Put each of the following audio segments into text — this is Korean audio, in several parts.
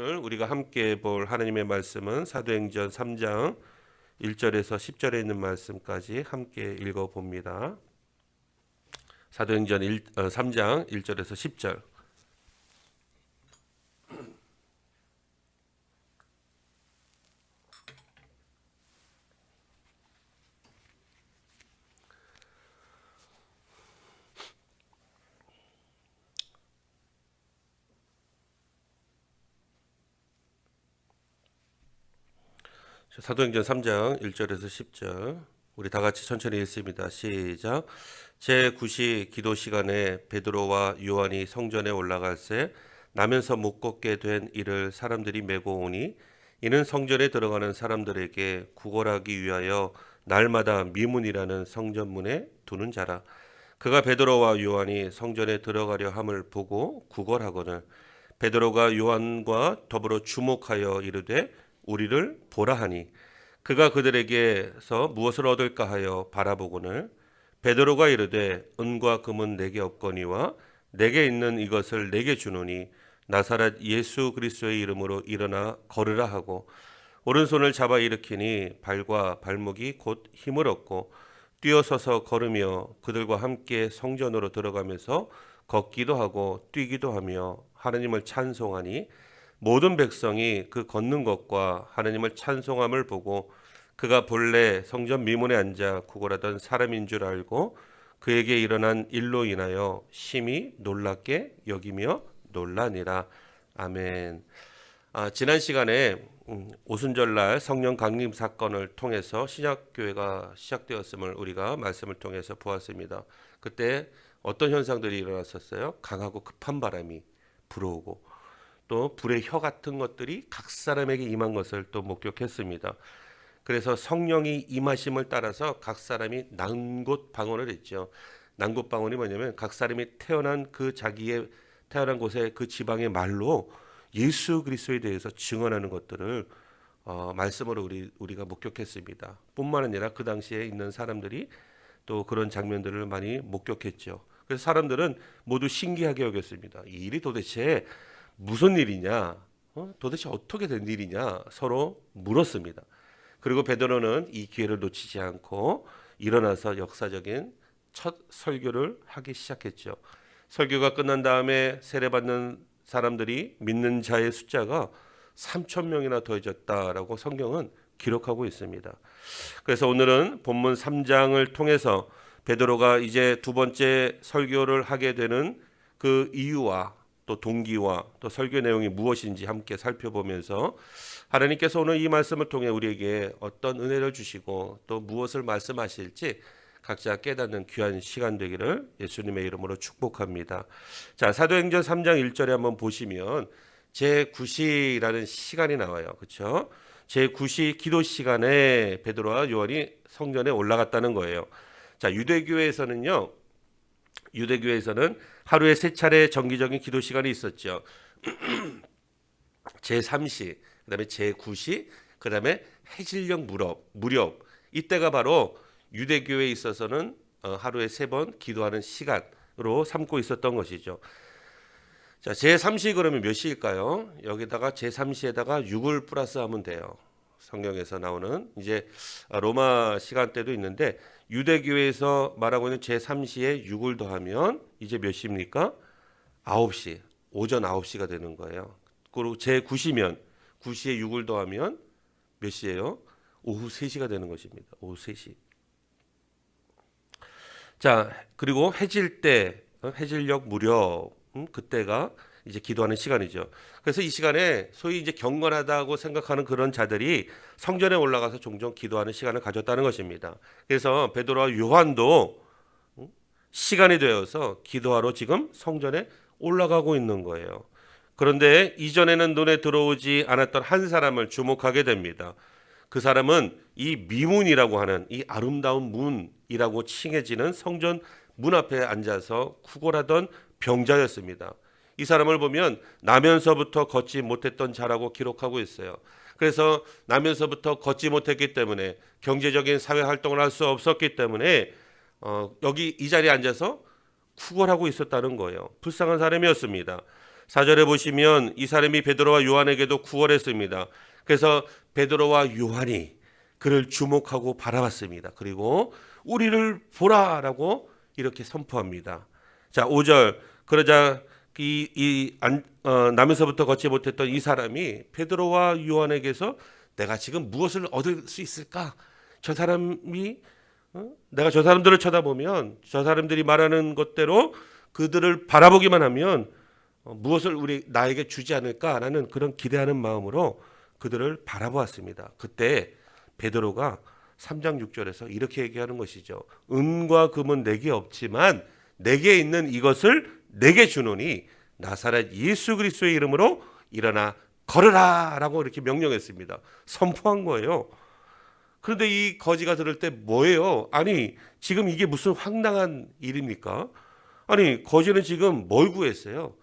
오늘 우리가 함께 볼 하나님의 말씀은 사도행전 3장 1절에서 10절에 있는 말씀까지 함께 읽어봅니다. 사도행전 3장 1절에서 10절. 사도행전 3장 1절에서 10절 우리 다 같이 천천히 읽습니다. 시작. 제9시 기도 시간에 베드로와 요한이 성전에 올라갈새 나면서 못 걷게 된 이를 사람들이 메고 오니 이는 성전에 들어가는 사람들에게 구걸하기 위하여 날마다 미문이라는 성전문에 두는 자라. 그가 베드로와 요한이 성전에 들어가려 함을 보고 구걸하거늘 베드로가 요한과 더불어 주목하여 이르되 우리를 보라 하니 그가 그들에게서 무엇을 얻을까 하여 바라보거늘 베드로가 이르되 은과 금은 내게 없거니와 내게 있는 이것을 내게 주노니 나사렛 예수 그리스도의 이름으로 일어나 걸으라 하고 오른손을 잡아 일으키니 발과 발목이 곧 힘을 얻고 뛰어서서 걸으며 그들과 함께 성전으로 들어가면서 걷기도 하고 뛰기도 하며 하나님을 찬송하니 모든 백성이 그 걷는 것과 하나님을 찬송함을 보고 그가 본래 성전 미문에 앉아 구걸하던 사람인 줄 알고 그에게 일어난 일로 인하여 심히 놀랍게 여기며 놀라니라. 아멘. 지난 시간에 오순절날 성령 강림 사건을 통해서 신약교회가 시작되었음을 우리가 말씀을 통해서 보았습니다. 그때 어떤 현상들이 일어났었어요? 강하고 급한 바람이 불어오고 또 불의 혀 같은 것들이 각 사람에게 임한 것을 또 목격했습니다. 그래서 성령이 임하심을 따라서 각 사람이 난곳 방언을 했죠. 난곳 방언이 뭐냐면 각 사람이 태어난 그 자기의 태어난 곳의 그 지방의 말로 예수 그리스도에 대해서 증언하는 것들을 말씀으로 우리가 목격했습니다. 뿐만 아니라 그 당시에 있는 사람들이 또 그런 장면들을 많이 목격했죠. 그래서 사람들은 모두 신기하게 여겼습니다. 이 일이 도대체 무슨 일이냐? 도대체 어떻게 된 일이냐? 서로 물었습니다. 그리고 베드로는 이 기회를 놓치지 않고 일어나서 역사적인 첫 설교를 하기 시작했죠. 설교가 끝난 다음에 세례받는 사람들이 믿는 자의 숫자가 3,000명이나 더해졌다라고 성경은 기록하고 있습니다. 그래서 오늘은 본문 3장을 통해서 베드로가 이제 두 번째 설교를 하게 되는 그 이유와 또 동기와 또 설교 내용이 무엇인지 함께 살펴보면서 하나님께서 오늘 이 말씀을 통해 우리에게 어떤 은혜를 주시고 또 무엇을 말씀하실지 각자 깨닫는 귀한 시간 되기를 예수님의 이름으로 축복합니다. 자, 사도행전 3장 1절에 한번 보시면 제9시라는 시간이 나와요. 그렇죠? 제9시 기도 시간에 베드로와 요한이 성전에 올라갔다는 거예요. 자, 유대교회에서는 하루에 3차례 정기적인 기도 시간이 있었죠. 제3시, 그다음에 제9시, 그다음에 해질녘 무렵. 이때가 바로 유대교회에 있어서는 하루에 3번 기도하는 시간으로 삼고 있었던 것이죠. 자, 제3시 그러면 몇 시일까요? 여기다가 제3시에다가 6을 플러스하면 돼요. 성경에서 나오는 이제 로마 시간대도 있는데 유대교회에서 말하고 있는 제3시에 6을 더하면 이제 몇 시입니까? 9시, 오전 9시가 되는 거예요. 그리고 제9시면 9시에 6을 더하면 몇 시예요? 오후 3시가 되는 것입니다. 오후 3시. 자, 그리고 해질녘 무렵, 그때가 이제 기도하는 시간이죠. 그래서 이 시간에 소위 이제 경건하다고 생각하는 그런 자들이 성전에 올라가서 종종 기도하는 시간을 가졌다는 것입니다. 그래서 베드로와 요한도 시간이 되어서 기도하러 지금 성전에 올라가고 있는 거예요. 그런데 이전에는 눈에 들어오지 않았던 한 사람을 주목하게 됩니다. 그 사람은 이 미문이라고 하는 이 아름다운 문이라고 칭해지는 성전 문 앞에 앉아서 구걸하던 병자였습니다. 이 사람을 보면 나면서부터 걷지 못했던 자라고 기록하고 있어요. 그래서 나면서부터 걷지 못했기 때문에 경제적인 사회 활동을 할 수 없었기 때문에 여기 이 자리에 앉아서 구걸하고 있었다는 거예요. 불쌍한 사람이었습니다. 4절에 보시면 이 사람이 베드로와 요한에게도 구걸했습니다. 그래서 베드로와 요한이 그를 주목하고 바라봤습니다. 그리고 우리를 보라라고 이렇게 선포합니다. 자, 5절. 그러자 남에서부터 걷지 못했던 이 사람이 베드로와 요한에게서 내가 지금 무엇을 얻을 수 있을까? 저 사람이 내가 저 사람들을 쳐다보면 저 사람들이 말하는 것대로 그들을 바라보기만 하면 무엇을 나에게 주지 않을까라는 그런 기대하는 마음으로 그들을 바라보았습니다. 그때 베드로가 3장 6절에서 이렇게 얘기하는 것이죠. 은과 금은 내게 없지만 내게 있는 이것을 내게 주노니 나사렛 예수 그리스도의 이름으로 일어나 걸으라 라고 이렇게 명령했습니다. 선포한 거예요. 그런데 이 거지가 들을 때 뭐예요? 아니, 지금 이게 무슨 황당한 일입니까? 아니, 거지는 지금 뭘 구했어요?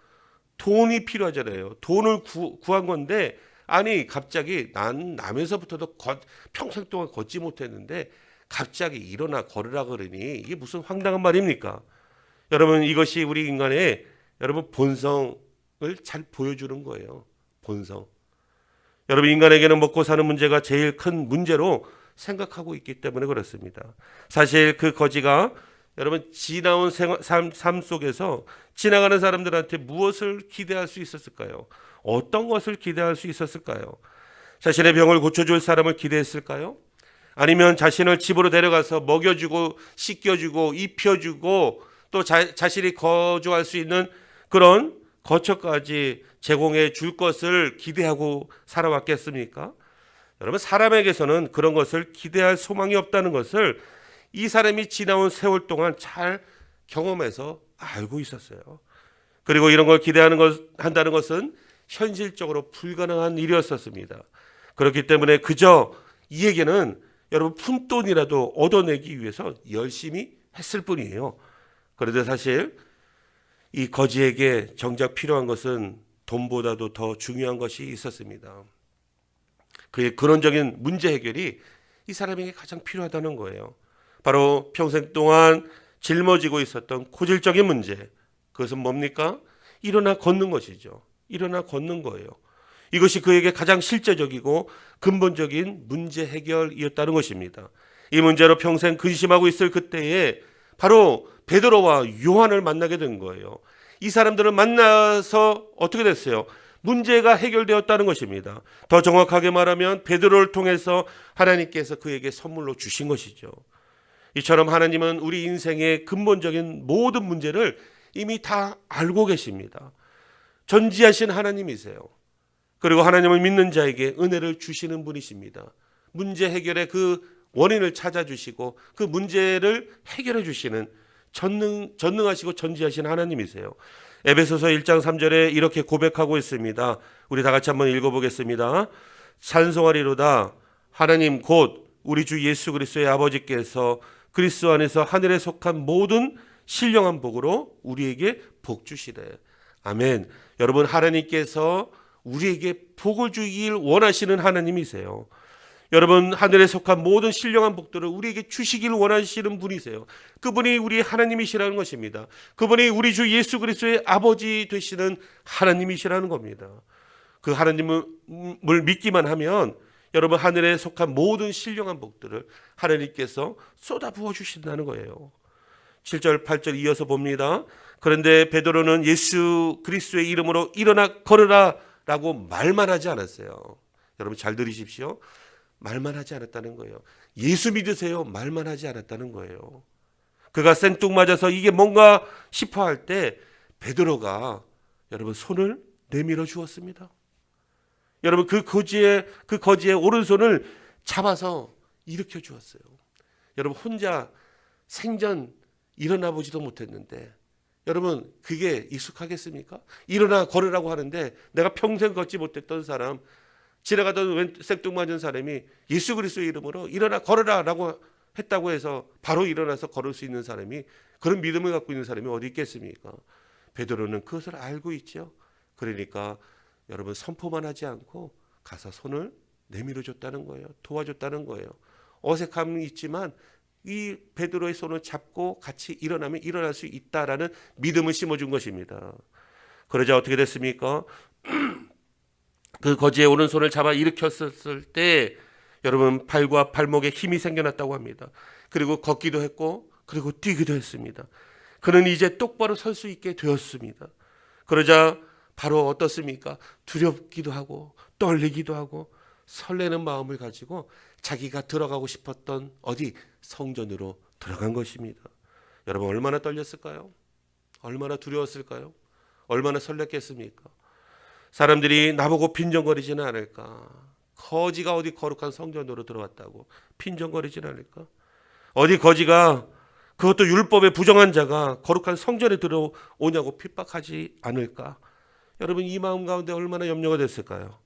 돈이 필요하잖아요. 돈을 구한 건데, 아니, 갑자기 난 남에서부터도 평생 동안 걷지 못했는데 갑자기 일어나 걸으라 그러니 이게 무슨 황당한 말입니까? 여러분, 이것이 우리 인간의 여러분 본성을 잘 보여주는 거예요. 본성. 여러분, 인간에게는 먹고 사는 문제가 제일 큰 문제로 생각하고 있기 때문에 그렇습니다. 사실 그 거지가 여러분 지나온 삶 속에서 지나가는 사람들한테 무엇을 기대할 수 있었을까요? 어떤 것을 기대할 수 있었을까요? 자신의 병을 고쳐줄 사람을 기대했을까요? 아니면 자신을 집으로 데려가서 먹여주고 씻겨주고 입혀주고 또 자신이 거주할 수 있는 그런 거처까지 제공해 줄 것을 기대하고 살아왔겠습니까? 여러분, 사람에게서는 그런 것을 기대할 소망이 없다는 것을 이 사람이 지나온 세월 동안 잘 경험해서 알고 있었어요. 그리고 이런 걸 한다는 것은 현실적으로 불가능한 일이었었습니다. 그렇기 때문에 그저 이에게는 여러분 푼돈이라도 얻어내기 위해서 열심히 했을 뿐이에요. 그런데 사실 이 거지에게 정작 필요한 것은 돈보다도 더 중요한 것이 있었습니다. 그의 근원적인 문제 해결이 이 사람에게 가장 필요하다는 거예요. 바로 평생 동안 짊어지고 있었던 고질적인 문제. 그것은 뭡니까? 일어나 걷는 것이죠. 일어나 걷는 거예요. 이것이 그에게 가장 실제적이고 근본적인 문제 해결이었다는 것입니다. 이 문제로 평생 근심하고 있을 그때에 바로 베드로와 요한을 만나게 된 거예요. 이 사람들을 만나서 어떻게 됐어요? 문제가 해결되었다는 것입니다. 더 정확하게 말하면 베드로를 통해서 하나님께서 그에게 선물로 주신 것이죠. 이처럼 하나님은 우리 인생의 근본적인 모든 문제를 이미 다 알고 계십니다. 전지하신 하나님이세요. 그리고 하나님을 믿는 자에게 은혜를 주시는 분이십니다. 문제 해결의 그 원인을 찾아주시고 그 문제를 해결해 주시는 전능하시고 전지하신 하나님이세요. 에베소서 1장 3절에 이렇게 고백하고 있습니다. 우리 다 같이 한번 읽어보겠습니다. 찬송하리로다 하나님 곧 우리 주 예수 그리스도의 아버지께서 그리스도 안에서 하늘에 속한 모든 신령한 복으로 우리에게 복 주시래. 아멘. 여러분, 하나님께서 우리에게 복을 주길 원하시는 하나님이세요. 여러분, 하늘에 속한 모든 신령한 복들을 우리에게 주시길 원하시는 분이세요. 그분이 우리 하나님이시라는 것입니다. 그분이 우리 주 예수 그리스도의 아버지 되시는 하나님이시라는 겁니다. 그 하나님을 믿기만 하면 여러분, 하늘에 속한 모든 신령한 복들을 하나님께서 쏟아부어 주신다는 거예요. 7절 8절 이어서 봅니다. 그런데 베드로는 예수 그리스도의 이름으로 일어나 걸으라 라고 말만 하지 않았어요. 여러분 잘 들으십시오. 말만 하지 않았다는 거예요. 예수 믿으세요. 말만 하지 않았다는 거예요. 그가 생뚱맞아서 이게 뭔가 싶어 할 때 베드로가 여러분 손을 내밀어 주었습니다. 여러분 그 거지의 오른손을 잡아서 일으켜 주었어요. 여러분 혼자 생전 일어나 보지도 못했는데 여러분 그게 익숙하겠습니까? 일어나 걸으라고 하는데 내가 평생 걷지 못했던 사람, 지나가던 생뚱맞은 사람이 예수 그리스도의 이름으로 일어나 걸으라 라고 했다고 해서 바로 일어나서 걸을 수 있는 사람이, 그런 믿음을 갖고 있는 사람이 어디 있겠습니까? 베드로는 그것을 알고 있죠. 그러니까 여러분 선포만 하지 않고 가서 손을 내밀어 줬다는 거예요. 도와줬다는 거예요. 어색함이 있지만 이 베드로의 손을 잡고 같이 일어나면 일어날 수 있다라는 믿음을 심어준 것입니다. 그러자 어떻게 됐습니까? 그 거지의 오른손을 잡아 일으켰을 때 여러분 팔과 발목에 힘이 생겨났다고 합니다. 그리고 걷기도 했고 그리고 뛰기도 했습니다. 그는 이제 똑바로 설 수 있게 되었습니다. 그러자 바로 어떻습니까? 두렵기도 하고 떨리기도 하고 설레는 마음을 가지고 자기가 들어가고 싶었던 어디 성전으로 들어간 것입니다. 여러분 얼마나 떨렸을까요? 얼마나 두려웠을까요? 얼마나 설렜겠습니까? 사람들이 나보고 빈정거리지는 않을까? 거지가 어디 거룩한 성전으로 들어왔다고 빈정거리지는 않을까? 어디 거지가 그것도 율법에 부정한 자가 거룩한 성전에 들어오냐고 핍박하지 않을까? 여러분 이 마음 가운데 얼마나 염려가 됐을까요?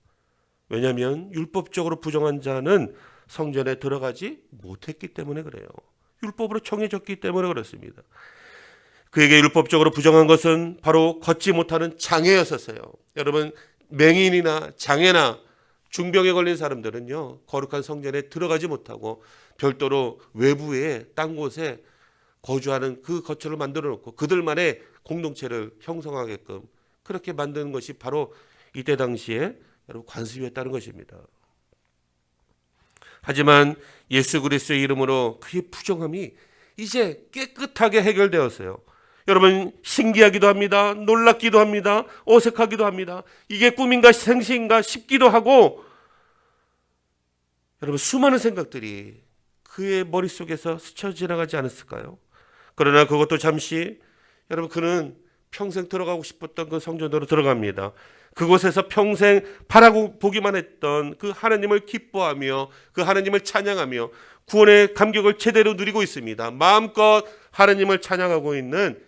왜냐하면 율법적으로 부정한 자는 성전에 들어가지 못했기 때문에 그래요. 율법으로 정해졌기 때문에 그렇습니다. 그에게 율법적으로 부정한 것은 바로 걷지 못하는 장애였었어요. 여러분 맹인이나 장애나 중병에 걸린 사람들은요 거룩한 성전에 들어가지 못하고 별도로 외부에 딴 곳에 거주하는 그 거처를 만들어 놓고 그들만의 공동체를 형성하게끔 그렇게 만드는 것이 바로 이때 당시에 여러분 관습이었다는 것입니다. 하지만 예수 그리스도의 이름으로 그의 부정함이 이제 깨끗하게 해결되었어요. 여러분 신기하기도 합니다. 놀랍기도 합니다. 어색하기도 합니다. 이게 꿈인가 생시인가 싶기도 하고 여러분 수많은 생각들이 그의 머릿속에서 스쳐 지나가지 않았을까요? 그러나 그것도 잠시 여러분 그는 평생 들어가고 싶었던 그 성전으로 들어갑니다. 그곳에서 평생 바라보기만 했던 그 하나님을 기뻐하며 그 하나님을 찬양하며 구원의 감격을 제대로 누리고 있습니다. 마음껏 하나님을 찬양하고 있는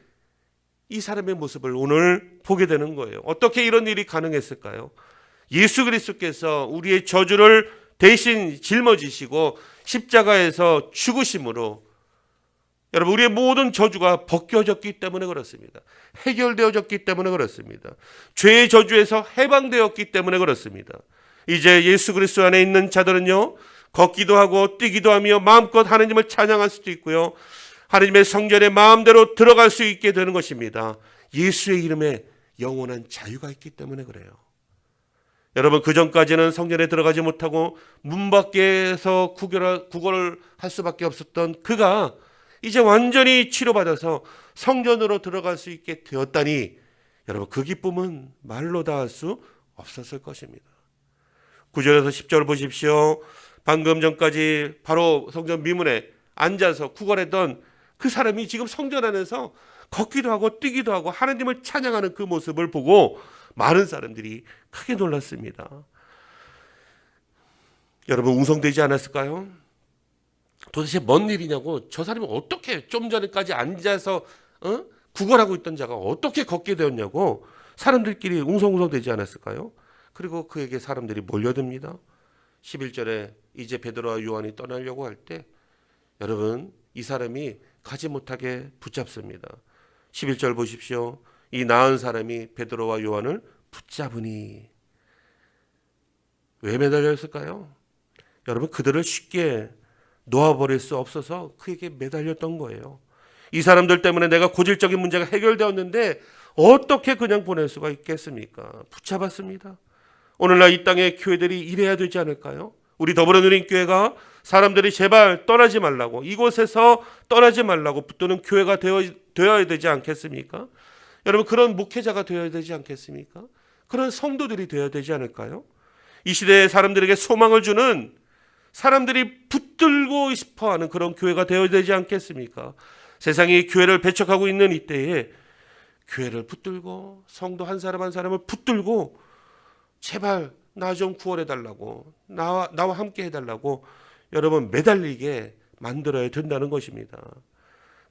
이 사람의 모습을 오늘 보게 되는 거예요. 어떻게 이런 일이 가능했을까요? 예수 그리스도께서 우리의 저주를 대신 짊어지시고 십자가에서 죽으심으로 여러분 우리의 모든 저주가 벗겨졌기 때문에 그렇습니다. 해결되어졌기 때문에 그렇습니다. 죄의 저주에서 해방되었기 때문에 그렇습니다. 이제 예수 그리스도 안에 있는 자들은요 걷기도 하고 뛰기도 하며 마음껏 하나님을 찬양할 수도 있고요 하나님의 성전에 마음대로 들어갈 수 있게 되는 것입니다. 예수의 이름에 영원한 자유가 있기 때문에 그래요. 여러분 그전까지는 성전에 들어가지 못하고 문 밖에서 구걸을 할 수밖에 없었던 그가 이제 완전히 치료받아서 성전으로 들어갈 수 있게 되었다니 여러분 그 기쁨은 말로 다 할 수 없었을 것입니다. 9절에서 10절 보십시오. 방금 전까지 바로 성전 미문에 앉아서 구걸했던 그 사람이 지금 성전 안에서 걷기도 하고 뛰기도 하고 하나님을 찬양하는 그 모습을 보고 많은 사람들이 크게 놀랐습니다. 여러분 웅성되지 않았을까요? 도대체 뭔 일이냐고 저 사람이 어떻게 좀 전에까지 앉아서 구걸하고 있던 자가 어떻게 걷게 되었냐고 사람들끼리 웅성웅성되지 않았을까요? 그리고 그에게 사람들이 몰려듭니다. 11절에 이제 베드로와 요한이 떠나려고 할 때 여러분 이 사람이 가지 못하게 붙잡습니다. 11절 보십시오. 이 나은 사람이 베드로와 요한을 붙잡으니 왜 매달려 있을까요? 여러분 그들을 쉽게 놓아버릴 수 없어서 그에게 매달렸던 거예요. 이 사람들 때문에 내가 고질적인 문제가 해결되었는데 어떻게 그냥 보낼 수가 있겠습니까? 붙잡았습니다. 오늘날 이 땅의 교회들이 이래야 되지 않을까요? 우리 더불어누린교회가 사람들이 제발 떠나지 말라고 이곳에서 떠나지 말라고 붙드는 교회가 되어야 되지 않겠습니까? 여러분 그런 목회자가 되어야 되지 않겠습니까? 그런 성도들이 되어야 되지 않을까요? 이 시대에 사람들에게 소망을 주는 사람들이 붙들고 싶어하는 그런 교회가 되어야 되지 않겠습니까? 세상이 교회를 배척하고 있는 이때에 교회를 붙들고 성도 한 사람 한 사람을 붙들고 제발 나 좀 구원해달라고 나와 함께 해달라고 여러분 매달리게 만들어야 된다는 것입니다.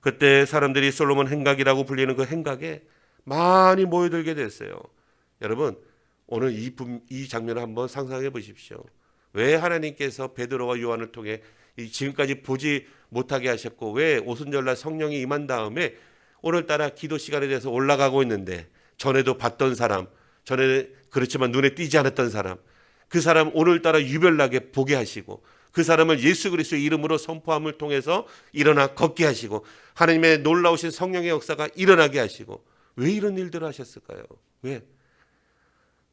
그때 사람들이 솔로몬 행각이라고 불리는 그 행각에 많이 모여들게 됐어요. 여러분 오늘 이 장면을 한번 상상해 보십시오. 왜 하나님께서 베드로와 요한을 통해 지금까지 보지 못하게 하셨고 왜 오순절날 성령이 임한 다음에 오늘따라 기도 시간에 대해서 올라가고 있는데 전에도 봤던 사람 전에 그렇지만 눈에 띄지 않았던 사람 그 사람 오늘따라 유별나게 보게 하시고 그 사람을 예수 그리스도의 이름으로 선포함을 통해서 일어나 걷게 하시고 하나님의 놀라우신 성령의 역사가 일어나게 하시고 왜 이런 일들을 하셨을까요? 왜?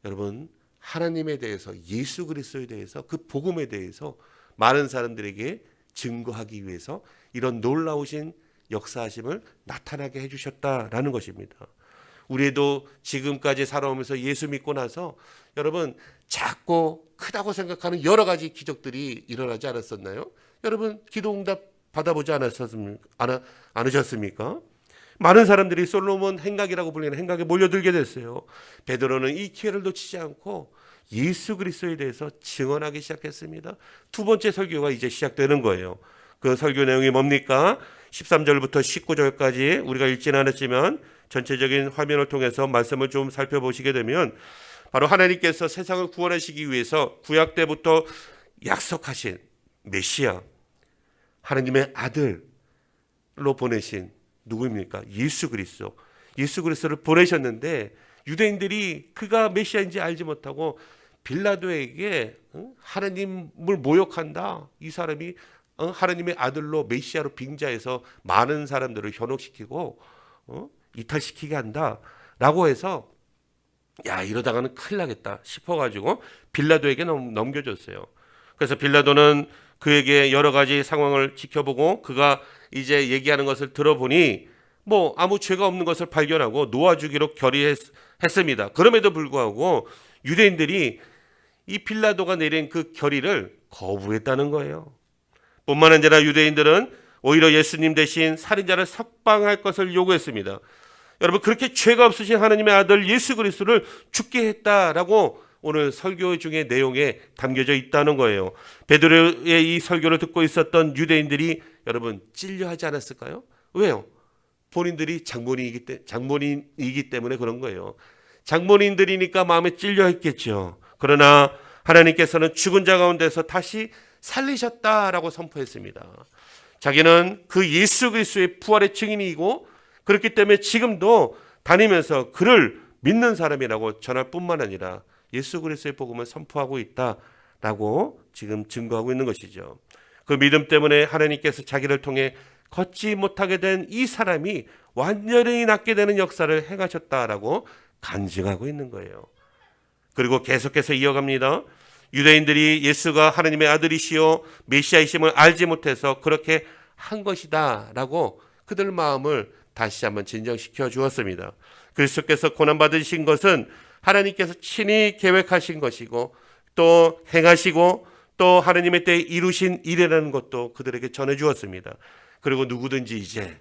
여러분, 하나님에 대해서, 예수 그리스도에 대해서, 그 복음에 대해서 많은 사람들에게 증거하기 위해서 이런 놀라우신 역사하심을 나타나게 해주셨다라는 것입니다. 우리도 지금까지 살아오면서 예수 믿고 나서 여러분, 작고 크다고 생각하는 여러 가지 기적들이 일어나지 않았었나요? 여러분, 기도응답 받아보지 않으셨습니까? 많은 사람들이 솔로몬 행각이라고 불리는 행각에 몰려들게 됐어요. 베드로는 이 기회를 놓치지 않고 예수 그리스도에 대해서 증언하기 시작했습니다. 두 번째 설교가 이제 시작되는 거예요. 그 설교 내용이 뭡니까? 13절부터 19절까지 우리가 읽지는 않았지만 전체적인 화면을 통해서 말씀을 좀 살펴보시게 되면 바로 하나님께서 세상을 구원하시기 위해서 구약 때부터 약속하신 메시아, 하나님의 아들로 보내신 누구입니까? 예수 그리스도. 예수 그리스도를 보내셨는데 유대인들이 그가 메시아인지 알지 못하고 빌라도에게 하나님을 모욕한다. 이 사람이 하나님의 아들로 메시아로 빙자해서 많은 사람들을 현혹시키고 이탈시키게 한다라고 해서 야, 이러다가는 큰일 나겠다 싶어가지고 빌라도에게 넘겨줬어요. 그래서 빌라도는 그에게 여러 가지 상황을 지켜보고 그가 이제 얘기하는 것을 들어보니 뭐 아무 죄가 없는 것을 발견하고 놓아주기로 결의했습니다. 그럼에도 불구하고 유대인들이 이 빌라도가 내린 그 결의를 거부했다는 거예요. 뿐만 아니라 유대인들은 오히려 예수님 대신 살인자를 석방할 것을 요구했습니다. 여러분, 그렇게 죄가 없으신 하나님의 아들 예수 그리스도를 죽게 했다라고 오늘 설교 중에 내용에 담겨져 있다는 거예요. 베드로의 이 설교를 듣고 있었던 유대인들이 여러분 찔려하지 않았을까요? 왜요? 본인들이 장본인이기 때문에 그런 거예요. 장본인들이니까 마음에 찔려했겠죠. 그러나 하나님께서는 죽은 자 가운데서 다시 살리셨다라고 선포했습니다. 자기는 그 예수 그리스도의 부활의 증인이고 그렇기 때문에 지금도 다니면서 그를 믿는 사람이라고 전할 뿐만 아니라 예수 그리스도의 복음을 선포하고 있다라고 지금 증거하고 있는 것이죠. 그 믿음 때문에 하나님께서 자기를 통해 걷지 못하게 된 이 사람이 완전히 낫게 되는 역사를 행하셨다라고 간증하고 있는 거예요. 그리고 계속해서 이어갑니다. 유대인들이 예수가 하나님의 아들이시요 메시아이심을 알지 못해서 그렇게 한 것이다라고 그들 마음을 다시 한번 진정시켜 주었습니다. 그리스도께서 고난받으신 것은 하나님께서 친히 계획하신 것이고 또 행하시고 또 하나님의 때에 이루신 일이라는 것도 그들에게 전해 주었습니다. 그리고 누구든지 이제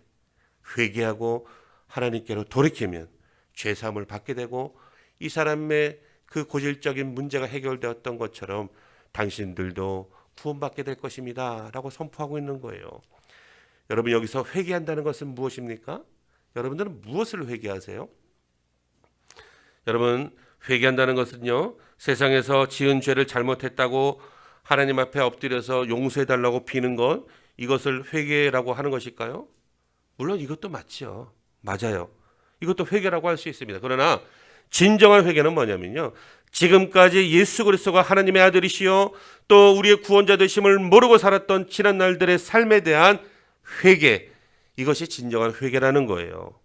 회개하고 하나님께로 돌이키면 죄사함을 받게 되고 이 사람의 그 고질적인 문제가 해결되었던 것처럼 당신들도 구원받게 될 것입니다 라고 선포하고 있는 거예요. 여러분, 여기서 회개한다는 것은 무엇입니까? 여러분들은 무엇을 회개하세요? 여러분, 회개한다는 것은요, 세상에서 지은 죄를 잘못했다고 하나님 앞에 엎드려서 용서해달라고 비는 것, 이것을 회개라고 하는 것일까요? 물론 이것도 맞죠. 맞아요. 이것도 회개라고 할 수 있습니다. 그러나 진정한 회개는 뭐냐면요, 지금까지 예수 그리스도가 하나님의 아들이시요 또 우리의 구원자 되심을 모르고 살았던 지난 날들의 삶에 대한 회개, 이것이 진정한 회개라는 거예요.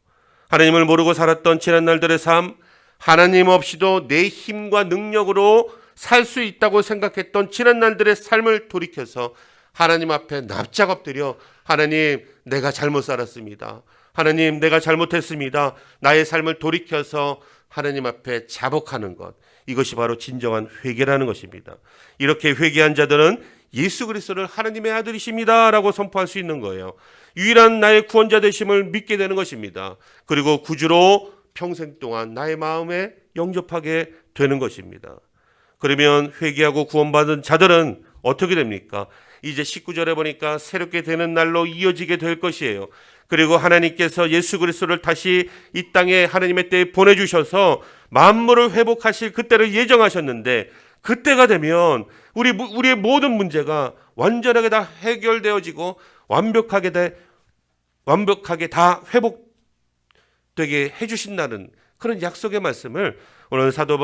하나님을 모르고 살았던 지난 날들의 삶, 하나님 없이도 내 힘과 능력으로 살 수 있다고 생각했던 지난 날들의 삶을 돌이켜서 하나님 앞에 납작 엎드려 하나님, 내가 잘못 살았습니다. 하나님, 내가 잘못했습니다. 나의 삶을 돌이켜서 하나님 앞에 자복하는 것, 이것이 바로 진정한 회개라는 것입니다. 이렇게 회개한 자들은 예수 그리스도를 하나님의 아들이십니다 라고 선포할 수 있는 거예요. 유일한 나의 구원자 되심을 믿게 되는 것입니다. 그리고 구주로 평생 동안 나의 마음에 영접하게 되는 것입니다. 그러면 회개하고 구원받은 자들은 어떻게 됩니까? 이제 19절에 보니까 새롭게 되는 날로 이어지게 될 것이에요. 그리고 하나님께서 예수 그리스도를 다시 이 땅에 하나님의 때에 보내주셔서 만물을 회복하실 그때를 예정하셨는데, 그때가 되면 우리의 모든 문제가 완전하게 다 해결되어지고 완벽하게 다 회복되게 해주신다는 그런 약속의 말씀을 오늘 사도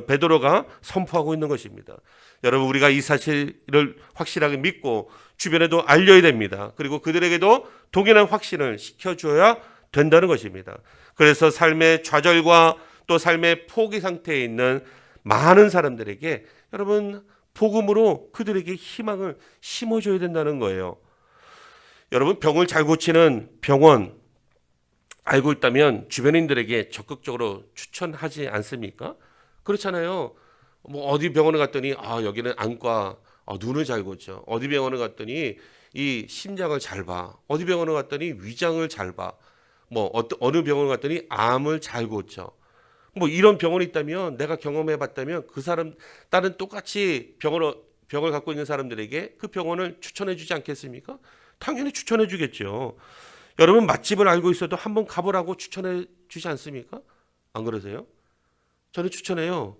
베드로가 선포하고 있는 것입니다. 여러분, 우리가 이 사실을 확실하게 믿고 주변에도 알려야 됩니다. 그리고 그들에게도 동일한 확신을 시켜줘야 된다는 것입니다. 그래서 삶의 좌절과 또 삶의 포기 상태에 있는 많은 사람들에게 여러분 복음으로 그들에게 희망을 심어줘야 된다는 거예요. 여러분 병을 잘 고치는 병원 알고 있다면 주변인들에게 적극적으로 추천하지 않습니까? 그렇잖아요. 뭐 어디 병원에 갔더니 여기는 안과 눈을 잘 고쳐. 어디 병원에 갔더니 이 심장을 잘 봐. 어디 병원에 갔더니 위장을 잘 봐. 뭐 어느 병원에 갔더니 암을 잘 고쳐. 뭐 이런 병원이 있다면 내가 경험해 봤다면 그 사람 다른 똑같이 병을 갖고 있는 사람들에게 그 병원을 추천해 주지 않겠습니까? 당연히 추천해 주겠죠. 여러분 맛집을 알고 있어도 한번 가보라고 추천해 주지 않습니까? 안 그러세요? 저는 추천해요.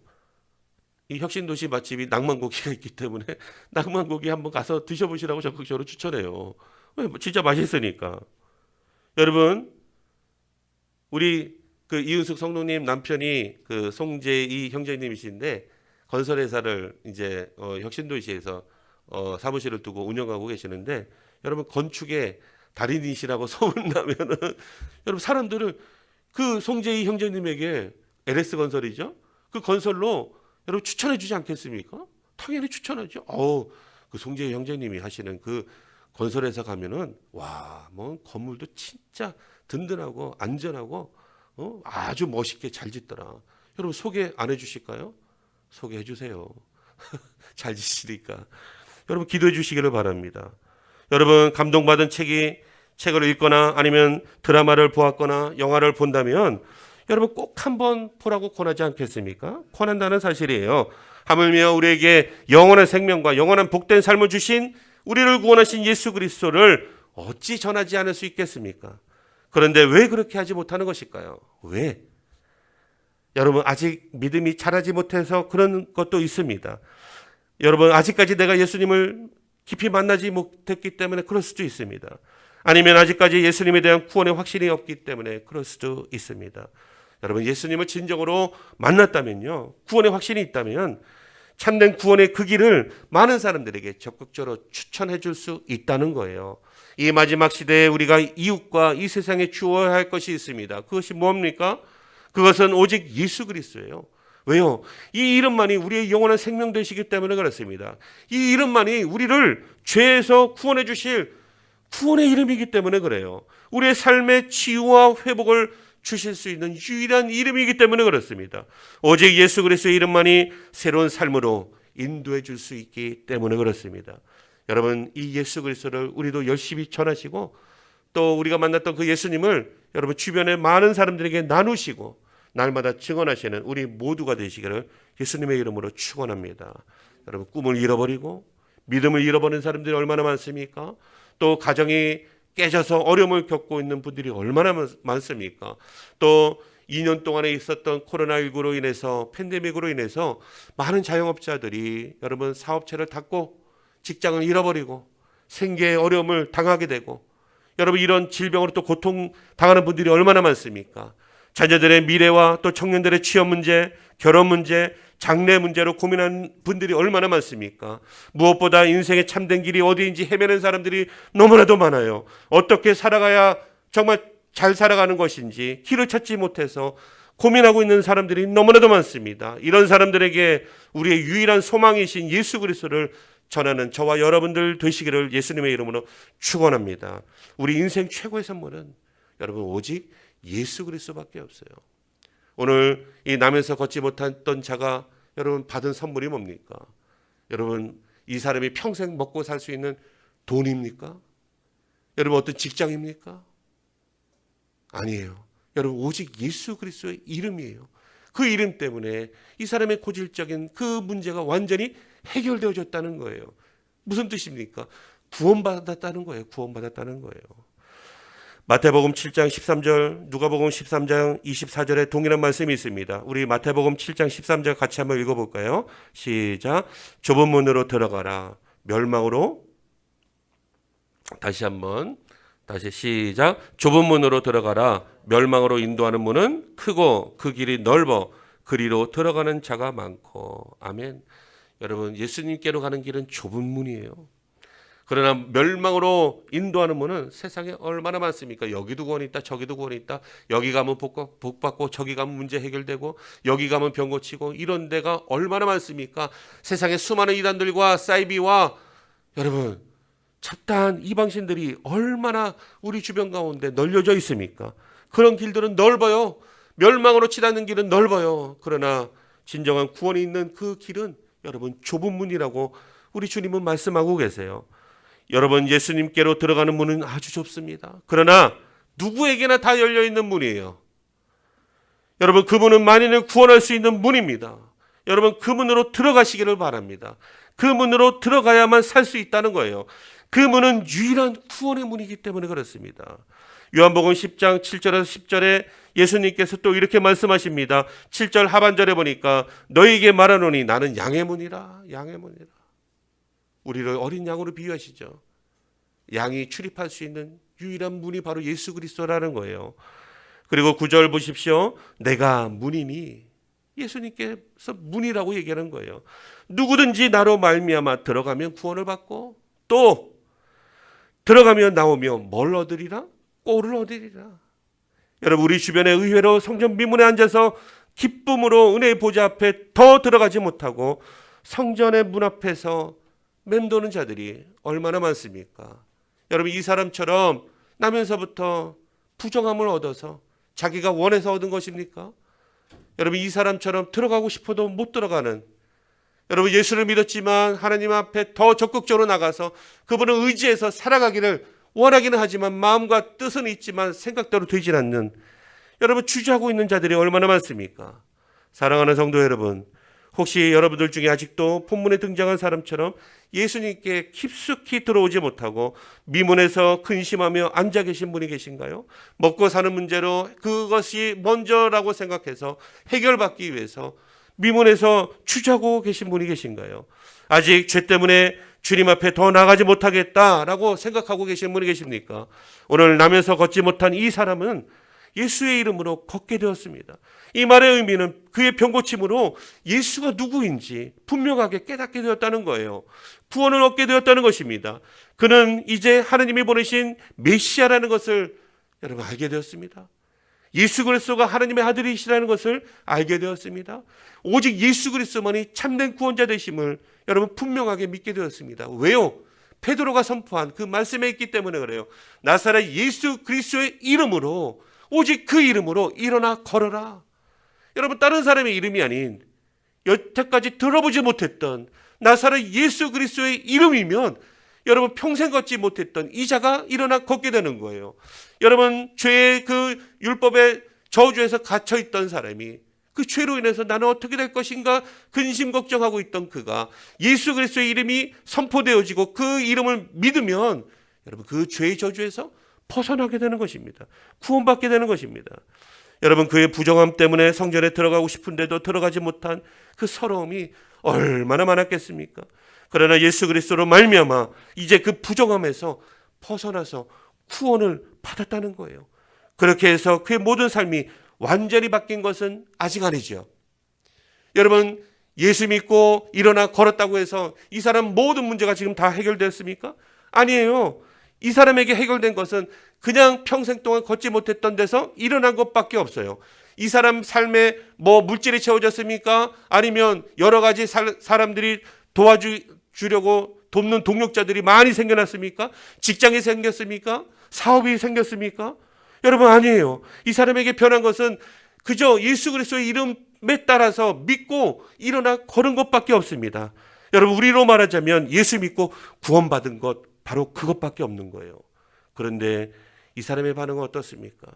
이 혁신도시 맛집이 낭만고기가 있기 때문에 낭만고기 한번 가서 드셔보시라고 적극적으로 추천해요. 왜? 진짜 맛있으니까. 여러분 우리 그 이윤숙 성도님 남편이 그 송재희 형제님이신데 건설회사를 이제 혁신도시에서 사무실을 두고 운영하고 계시는데 여러분 건축에 달인이시라고 소문나면은 여러분 사람들을 그 송재희 형제님에게 LS 건설이죠. 그 건설로 여러분 추천해 주지 않겠습니까? 당연히 추천하죠. 그 송재희 형제님이 하시는 그 건설회사 가면은 뭐 건물도 진짜 든든하고 안전하고 아주 멋있게 잘 짓더라. 여러분 소개 안 해주실까요? 소개해 주세요. 잘 짓으니까. 여러분 기도해 주시기를 바랍니다. 여러분 감동받은 책을 읽거나 아니면 드라마를 보았거나 영화를 본다면 여러분 꼭 한번 보라고 권하지 않겠습니까? 권한다는 사실이에요. 하물며 우리에게 영원한 생명과 영원한 복된 삶을 주신 우리를 구원하신 예수 그리스도를 어찌 전하지 않을 수 있겠습니까? 그런데 왜 그렇게 하지 못하는 것일까요? 왜? 여러분 아직 믿음이 자라지 못해서 그런 것도 있습니다. 여러분 아직까지 내가 예수님을 깊이 만나지 못했기 때문에 그럴 수도 있습니다. 아니면 아직까지 예수님에 대한 구원의 확신이 없기 때문에 그럴 수도 있습니다. 여러분 예수님을 진정으로 만났다면요, 구원의 확신이 있다면 참된 구원의 그 길을 많은 사람들에게 적극적으로 추천해 줄 수 있다는 거예요. 이 마지막 시대에 우리가 이웃과 이 세상에 주어야 할 것이 있습니다. 그것이 뭡니까? 그것은 오직 예수 그리스도예요. 왜요? 이 이름만이 우리의 영원한 생명 되시기 때문에 그렇습니다. 이 이름만이 우리를 죄에서 구원해 주실 구원의 이름이기 때문에 그래요. 우리의 삶의 치유와 회복을 주실 수 있는 유일한 이름이기 때문에 그렇습니다. 오직 예수 그리스도의 이름만이 새로운 삶으로 인도해 줄 수 있기 때문에 그렇습니다. 여러분 이 예수 그리스도를 우리도 열심히 전하시고 또 우리가 만났던 그 예수님을 여러분 주변의 많은 사람들에게 나누시고 날마다 증언하시는 우리 모두가 되시기를 예수님의 이름으로 축원합니다. 여러분 꿈을 잃어버리고 믿음을 잃어버린 사람들이 얼마나 많습니까? 또 가정이 깨져서 어려움을 겪고 있는 분들이 얼마나 많습니까? 또 2년 동안에 있었던 코로나19로 인해서 팬데믹으로 인해서 많은 자영업자들이 여러분 사업체를 닫고 직장을 잃어버리고 생계의 어려움을 당하게 되고 여러분 이런 질병으로 또 고통당하는 분들이 얼마나 많습니까? 자녀들의 미래와 또 청년들의 취업 문제, 결혼 문제, 장래 문제로 고민하는 분들이 얼마나 많습니까? 무엇보다 인생의 참된 길이 어디인지 헤매는 사람들이 너무나도 많아요. 어떻게 살아가야 정말 잘 살아가는 것인지 길을 찾지 못해서 고민하고 있는 사람들이 너무나도 많습니다. 이런 사람들에게 우리의 유일한 소망이신 예수 그리스도를 전하는 저와 여러분들 되시기를 예수님의 이름으로 축원합니다. 우리 인생 최고의 선물은 여러분 오직 예수 그리스도밖에 없어요. 오늘 이 남에서 걷지 못했던 자가 여러분 받은 선물이 뭡니까? 여러분 이 사람이 평생 먹고 살 수 있는 돈입니까? 여러분 어떤 직장입니까? 아니에요. 여러분 오직 예수 그리스도의 이름이에요. 그 이름 때문에 이 사람의 고질적인 그 문제가 완전히 해결되어졌다는 거예요. 무슨 뜻입니까? 구원받았다는 거예요. 구원받았다는 거예요. 마태복음 7장 13절, 누가복음 13장 24절에 동일한 말씀이 있습니다. 우리 마태복음 7장 13절 같이 한번 읽어볼까요? 시작. 좁은 문으로 들어가라. 멸망으로 다시 시작. 좁은 문으로 들어가라. 멸망으로 인도하는 문은 크고 그 길이 넓어 그리로 들어가는 자가 많고. 아멘. 여러분 예수님께로 가는 길은 좁은 문이에요. 그러나 멸망으로 인도하는 문은 세상에 얼마나 많습니까? 여기도 구원이 있다, 저기도 구원이 있다. 여기 가면 복 받고 저기 가면 문제 해결되고 여기 가면 병 고치고 이런 데가 얼마나 많습니까? 세상에 수많은 이단들과 사이비와 여러분 잡다한 이방신들이 얼마나 우리 주변 가운데 널려져 있습니까? 그런 길들은 넓어요. 멸망으로 치닫는 길은 넓어요. 그러나 진정한 구원이 있는 그 길은 여러분 좁은 문이라고 우리 주님은 말씀하고 계세요. 여러분 예수님께로 들어가는 문은 아주 좁습니다. 그러나 누구에게나 다 열려있는 문이에요. 여러분 그 문은 만인을 구원할 수 있는 문입니다. 여러분 그 문으로 들어가시기를 바랍니다. 그 문으로 들어가야만 살 수 있다는 거예요. 그 문은 유일한 구원의 문이기 때문에 그렇습니다. 요한복음 10장 7절에서 10절에 예수님께서 또 이렇게 말씀하십니다. 7절 하반절에 보니까 너희에게 말하노니 나는 양의 문이라. 양의 문이라. 우리를 어린 양으로 비유하시죠. 양이 출입할 수 있는 유일한 문이 바로 예수 그리스도라는 거예요. 그리고 9절 보십시오. 내가 문이니 예수님께서 문이라고 얘기하는 거예요. 누구든지 나로 말미암아 들어가면 구원을 받고 또 들어가면 나오면 뭘 얻으리라? 꼴을 얻으리라. 여러분 우리 주변에 의외로 성전 미문에 앉아서 기쁨으로 은혜의 보좌 앞에 더 들어가지 못하고 성전의 문 앞에서 맴도는 자들이 얼마나 많습니까? 여러분 이 사람처럼 나면서부터 부정함을 얻어서 자기가 원해서 얻은 것입니까? 여러분 이 사람처럼 들어가고 싶어도 못 들어가는, 여러분 예수를 믿었지만 하나님 앞에 더 적극적으로 나가서 그분을 의지해서 살아가기를 원하기는 하지만 마음과 뜻은 있지만 생각대로 되질 않는, 여러분 주저하고 있는 자들이 얼마나 많습니까? 사랑하는 성도 여러분, 혹시 여러분들 중에 아직도 본문에 등장한 사람처럼 예수님께 깊숙이 들어오지 못하고 미문에서 근심하며 앉아 계신 분이 계신가요? 먹고 사는 문제로 그것이 먼저라고 생각해서 해결받기 위해서 미문에서 주저하고 계신 분이 계신가요? 아직 죄 때문에 주님 앞에 더 나가지 못하겠다라고 생각하고 계신 분이 계십니까? 오늘 나면서 걷지 못한 이 사람은 예수의 이름으로 걷게 되었습니다. 이 말의 의미는 그의 병고침으로 예수가 누구인지 분명하게 깨닫게 되었다는 거예요. 구원을 얻게 되었다는 것입니다. 그는 이제 하나님이 보내신 메시아라는 것을 여러분 알게 되었습니다. 예수 그리스도가 하나님의 아들이시라는 것을 알게 되었습니다. 오직 예수 그리스도만이 참된 구원자 되심을 여러분 분명하게 믿게 되었습니다. 왜요? 베드로가 선포한 그 말씀에 있기 때문에 그래요. 나사렛 예수 그리스도의 이름으로, 오직 그 이름으로 일어나 걸어라. 여러분 다른 사람의 이름이 아닌 여태까지 들어보지 못했던 나사렛 예수 그리스도의 이름이면 여러분 평생 걷지 못했던 이 자가 일어나 걷게 되는 거예요. 여러분 죄의 그 율법의 저주에서 갇혀있던 사람이 그 죄로 인해서 나는 어떻게 될 것인가 근심 걱정하고 있던 그가 예수 그리스도의 이름이 선포되어지고 그 이름을 믿으면 여러분 그 죄의 저주에서 벗어나게 되는 것입니다. 구원받게 되는 것입니다. 여러분 그의 부정함 때문에 성전에 들어가고 싶은데도 들어가지 못한 그 서러움이 얼마나 많았겠습니까? 그러나 예수 그리스도로 말미암아 이제 그 부정함에서 벗어나서 구원을 받았다는 거예요. 그렇게 해서 그의 모든 삶이 완전히 바뀐 것은 아직 아니죠. 여러분 예수 믿고 일어나 걸었다고 해서 이 사람 모든 문제가 지금 다 해결됐습니까? 아니에요. 이 사람에게 해결된 것은 그냥 평생 동안 걷지 못했던 데서 일어난 것밖에 없어요. 이 사람 삶에 뭐 물질이 채워졌습니까? 아니면 여러 가지 사람들이 도와주려고 돕는 동력자들이 많이 생겨났습니까? 직장이 생겼습니까? 사업이 생겼습니까? 여러분 아니에요. 이 사람에게 변한 것은 그저 예수 그리스도의 이름에 따라서 믿고 일어나 걸은 것밖에 없습니다. 여러분 우리로 말하자면 예수 믿고 구원받은 것 바로 그것밖에 없는 거예요. 그런데 이 사람의 반응은 어떻습니까?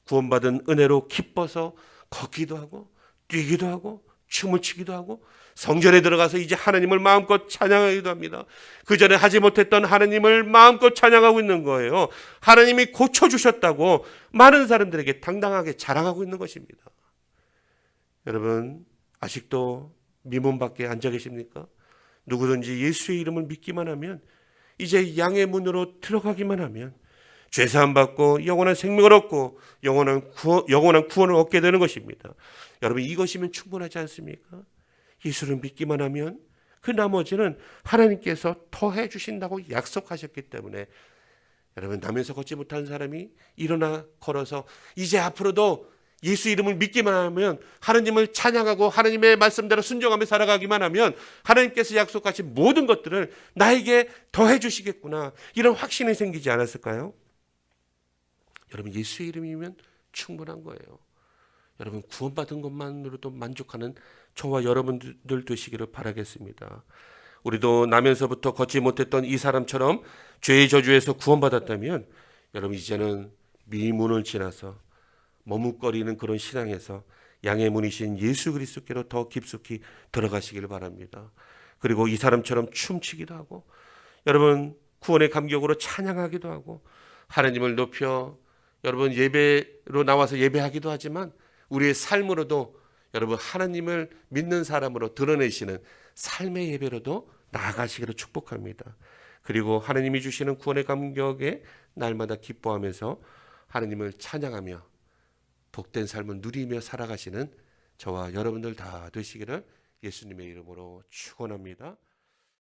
구원받은 은혜로 기뻐서 걷기도 하고 뛰기도 하고 춤을 추기도 하고 성전에 들어가서 이제 하나님을 마음껏 찬양하기도 합니다. 그 전에 하지 못했던 하나님을 마음껏 찬양하고 있는 거예요. 하나님이 고쳐주셨다고 많은 사람들에게 당당하게 자랑하고 있는 것입니다. 여러분 아직도 미문 밖에 앉아 계십니까? 누구든지 예수의 이름을 믿기만 하면, 이제 양의 문으로 들어가기만 하면 죄사함 받고 영원한 생명을 얻고 영원한 구원을 얻게 되는 것입니다. 여러분 이것이면 충분하지 않습니까? 예수를 믿기만 하면 그 나머지는 하나님께서 더해 주신다고 약속하셨기 때문에 여러분, 나면서 걷지 못한 사람이 일어나 걸어서 이제 앞으로도 예수 이름을 믿기만 하면, 하나님을 찬양하고 하나님의 말씀대로 순종하며 살아가기만 하면 하나님께서 약속하신 모든 것들을 나에게 더해 주시겠구나, 이런 확신이 생기지 않았을까요? 여러분, 예수 이름이면 충분한 거예요. 여러분, 구원받은 것만으로도 만족하는 저와 여러분들 되시기를 바라겠습니다. 우리도 나면서부터 걷지 못했던 이 사람처럼 죄의 저주에서 구원받았다면 여러분, 이제는 미문을 지나서 머뭇거리는 그런 신앙에서 양의 문이신 예수 그리스도께로 더 깊숙이 들어가시기를 바랍니다. 그리고 이 사람처럼 춤추기도 하고, 여러분, 구원의 감격으로 찬양하기도 하고, 하나님을 높여 여러분 예배로 나와서 예배하기도 하지만 우리의 삶으로도 여러분 하나님을 믿는 사람으로 드러내시는 삶의 예배로도 나아가시기를 축복합니다. 그리고 하나님이 주시는 구원의 감격에 날마다 기뻐하면서 하나님을 찬양하며 복된 삶을 누리며 살아가시는 저와 여러분들 다 되시기를 예수님의 이름으로 축원합니다.